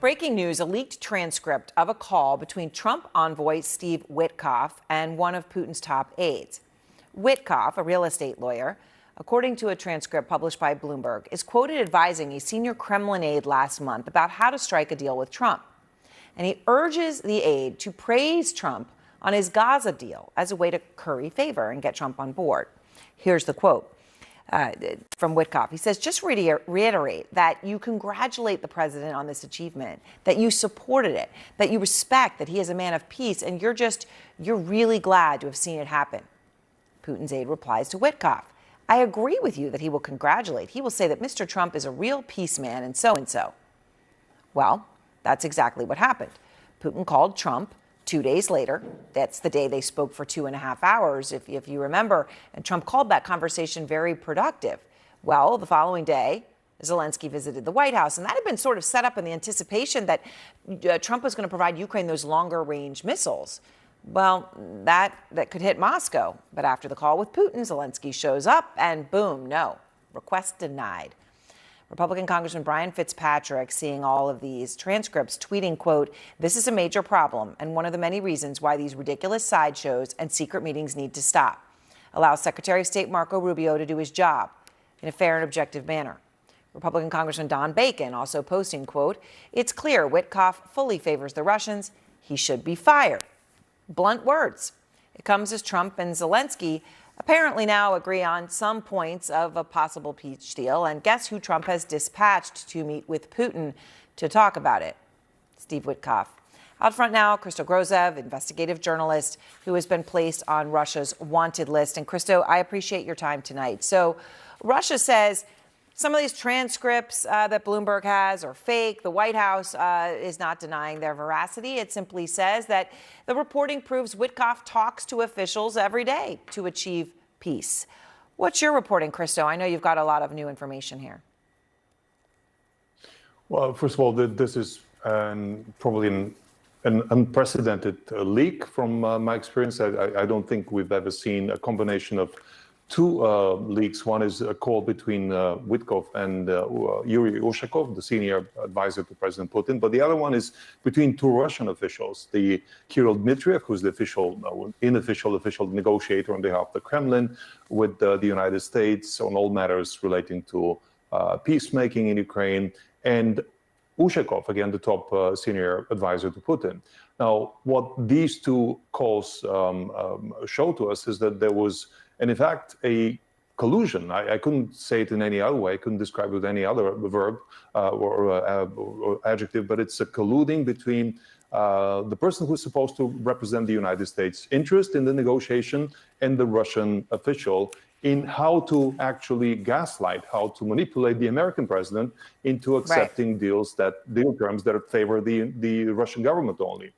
Breaking news, a leaked transcript of a call between Trump envoy Steve Witkoff and one of Putin's top aides. Witkoff, a real estate lawyer, according to a transcript published by Bloomberg, is quoted advising a senior Kremlin aide last month about how to strike a deal with Trump. And he urges the aide to praise Trump on his Gaza deal as a way to curry favor and get Trump on board. Here's the quote from Witkoff. He says, just reiterate that you congratulate the president on this achievement, that you supported it, that you respect that he is a man of peace, and you're really glad to have seen it happen. Putin's aide replies to Witkoff, I agree with you that he will congratulate. He will say that Mr. Trump is a real peace man and so and so. Well, that's exactly what happened. Putin called Trump 2 days later. That's the day they spoke for 2.5 hours, if you remember. And Trump called that conversation very productive. Well, the following day, Zelensky visited the White House, and that had been sort of set up in the anticipation that Trump was going to provide Ukraine those longer-range missiles. Well, that could hit Moscow. But after the call with Putin, Zelensky shows up, and boom, no, request denied. Republican Congressman Brian Fitzpatrick, seeing all of these transcripts, tweeting, quote, this is a major problem and one of the many reasons why these ridiculous sideshows and secret meetings need to stop. Allow Secretary of State Marco Rubio to do his job in a fair and objective manner. Republican Congressman Don Bacon also posting, quote, it's clear Witkoff fully favors the Russians. He should be fired. Blunt words. It comes as Trump and Zelensky apparently now agree on some points of a possible peace deal. And guess who Trump has dispatched to meet with Putin to talk about it? Steve Witkoff. Out front now, Christo Grozev, investigative journalist who has been placed on Russia's wanted list. And Christo, I appreciate your time tonight. So Russia says some of these transcripts that Bloomberg has are fake. The White House is not denying their veracity. It simply says that the reporting proves Witkoff talks to officials every day to achieve peace. What's your reporting, Christo? I know you've got a lot of new information here. Well, first of all, this is probably an unprecedented leak from my experience. I don't think we've ever seen a combination of two leaks. One is a call between Witkoff and Yuri Ushakov, the senior advisor to President Putin. But the other one is between two Russian officials, the Kirill Dmitriev, who's the official negotiator on behalf of the Kremlin with the United States on all matters relating to peacemaking in Ukraine, and Ushakov, again, the top senior advisor to Putin. Now, what these two calls show to us is that there was, and in fact, a collusion. I couldn't say it in any other way. I couldn't describe it with any other verb or adjective, but it's a colluding between the person who's supposed to represent the United States' interest in the negotiation and the Russian official in how to actually gaslight, how to manipulate the American president into accepting deal terms that favor the Russian government only.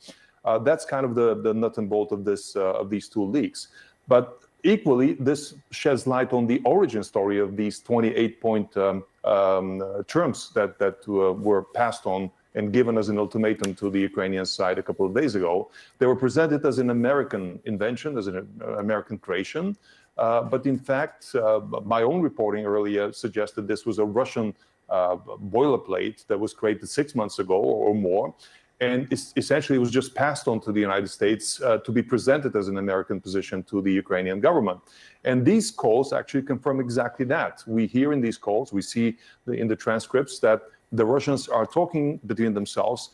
That's kind of the nut and bolt of these two leaks. But equally, this sheds light on the origin story of these 28-point terms that were passed on and given as an ultimatum to the Ukrainian side a couple of days ago. They were presented as an American invention, as an American creation. But in fact, my own reporting earlier suggested this was a Russian boilerplate that was created 6 months ago or more. And essentially, it was just passed on to the United States to be presented as an American position to the Ukrainian government. And these calls actually confirm exactly that. We hear in these calls, we see in the transcripts that the Russians are talking between themselves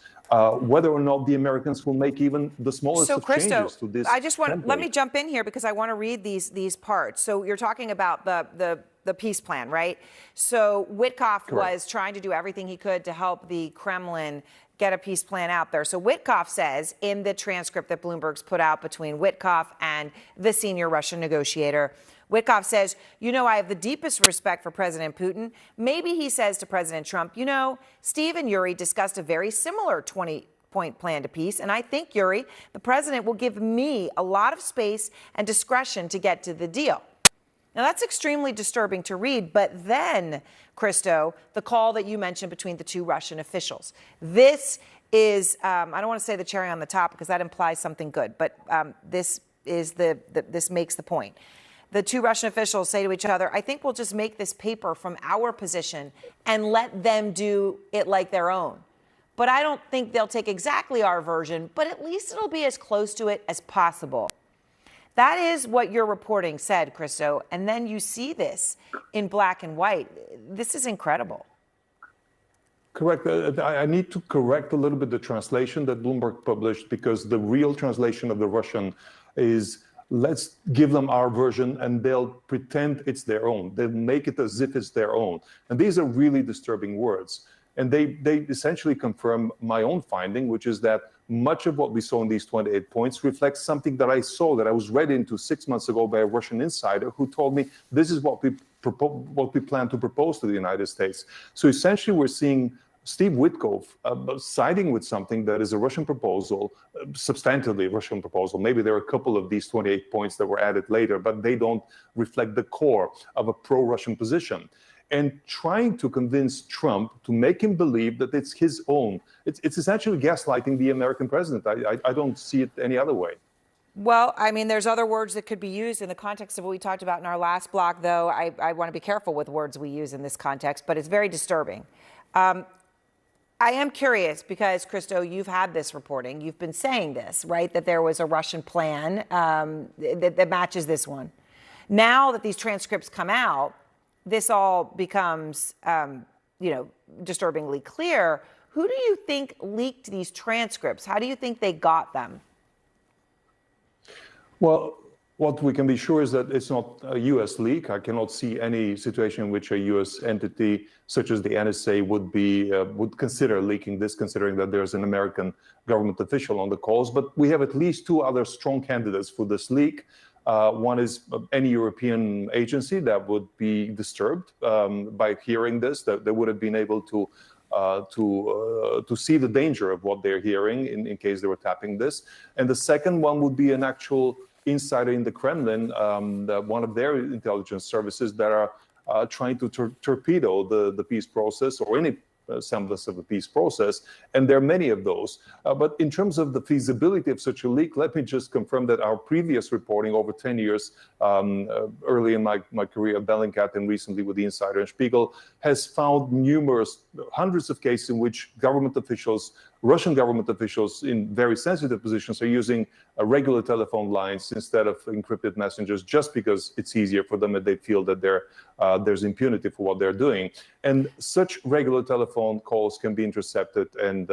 whether or not the Americans will make even the smallest of changes to this. I just want let me jump in here because I want to read these parts. So you're talking about the peace plan, right? So Witkoff was trying to do everything he could to help the Kremlin get a peace plan out there. So Witkoff says in the transcript that Bloomberg's put out between Witkoff and the senior Russian negotiator, Witkoff says, I have the deepest respect for President Putin. Maybe he says to President Trump, Steve and Yuri discussed a very similar 20-point plan to peace. And I think, Yuri, the president will give me a lot of space and discretion to get to the deal. Now, that's extremely disturbing to read. But then, Christo, the call that you mentioned between the two Russian officials. This is, I don't want to say the cherry on the top because that implies something good. But this makes the point. The two Russian officials say to each other, I think we'll just make this paper from our position and let them do it like their own. but I don't think they'll take exactly our version, but at least it'll be as close to it as possible. That is what your reporting said, Christo, and then you see this in black and white. This is incredible. Correct. I need to correct a little bit the translation that Bloomberg published, because the real translation of the Russian is, let's give them our version and they'll pretend it's their own. They'll make it as if it's their own. And these are really disturbing words. And they essentially confirm my own finding, which is that much of what we saw in these 28 points reflects something that I saw, that I was read into 6 months ago by a Russian insider who told me this is what we plan to propose to the United States. So essentially, we're seeing Steve Witkoff siding with something that is a Russian proposal, substantively a Russian proposal. Maybe there are a couple of these 28 points that were added later, but they don't reflect the core of a pro-Russian position. And trying to convince Trump to make him believe that it's his own. It's essentially gaslighting the American president. I don't see it any other way. Well, I mean, there's other words that could be used in the context of what we talked about in our last block, though. I want to be careful with words we use in this context, but it's very disturbing. I am curious because, Christo, you've had this reporting. You've been saying this, right, that there was a Russian plan that matches this one. Now that these transcripts come out, this all becomes, disturbingly clear. Who do you think leaked these transcripts? How do you think they got them? Well, what we can be sure is that it's not a U.S. leak. I cannot see any situation in which a U.S. entity such as the NSA would consider leaking this, considering that there's an American government official on the calls. But we have at least two other strong candidates for this leak. One is any European agency that would be disturbed by hearing this, that they would have been able to see the danger of what they're hearing in case they were tapping this. And the second one would be an actual insider in the Kremlin, one of their intelligence services that are trying to torpedo the peace process or any semblance of the peace process, and there are many of those. But in terms of the feasibility of such a leak, let me just confirm that our previous reporting over 10 years, early in my career at Bellingcat and recently with the Insider and Spiegel, has found hundreds of cases in which government officials, Russian government officials in very sensitive positions, are using regular telephone lines instead of encrypted messengers, just because it's easier for them and they feel that there's impunity for what they're doing. And such regular telephone calls can be intercepted and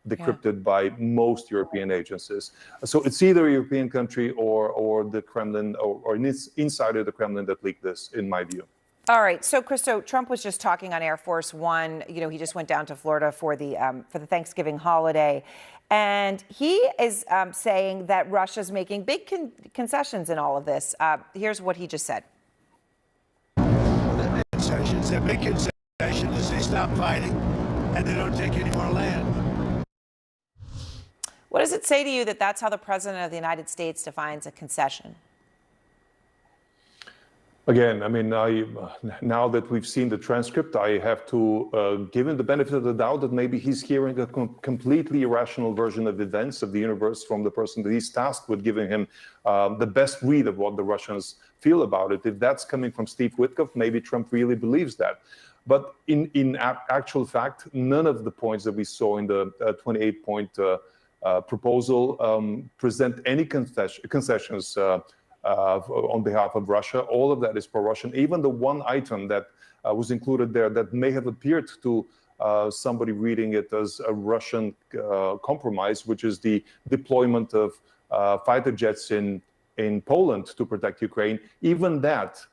decrypted by most European agencies. So it's either a European country or the Kremlin or an insider of the Kremlin that leaked this, in my view. All right. So, Christo, Trump was just talking on Air Force One. He just went down to Florida for the Thanksgiving holiday. And he is saying that Russia's making big concessions in all of this. Here's what he just said. Concessions, they're big concessions. They stop fighting and they don't take any more land. What does it say to you that that's how the president of the United States defines a concession? Again, I mean, now that we've seen the transcript, I have to give him the benefit of the doubt that maybe he's hearing a completely irrational version of events, of the universe, from the person that he's tasked with giving him the best read of what the Russians feel about it. If that's coming from Steve Witkoff, maybe Trump really believes that. But in actual fact, none of the points that we saw in the 28-point proposal present any concessions on behalf of Russia. All of that is pro-Russian. Even the one item that was included there that may have appeared to somebody reading it as a Russian compromise, which is the deployment of fighter jets in Poland to protect Ukraine, even that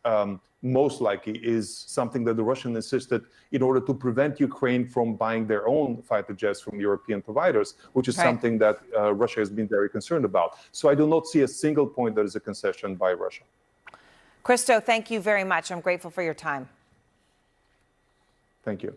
most likely is something that the Russians insisted in order to prevent Ukraine from buying their own fighter jets from European providers, which is something that Russia has been very concerned about. So I do not see a single point that is a concession by Russia. Christo, thank you very much. I'm grateful for your time. Thank you.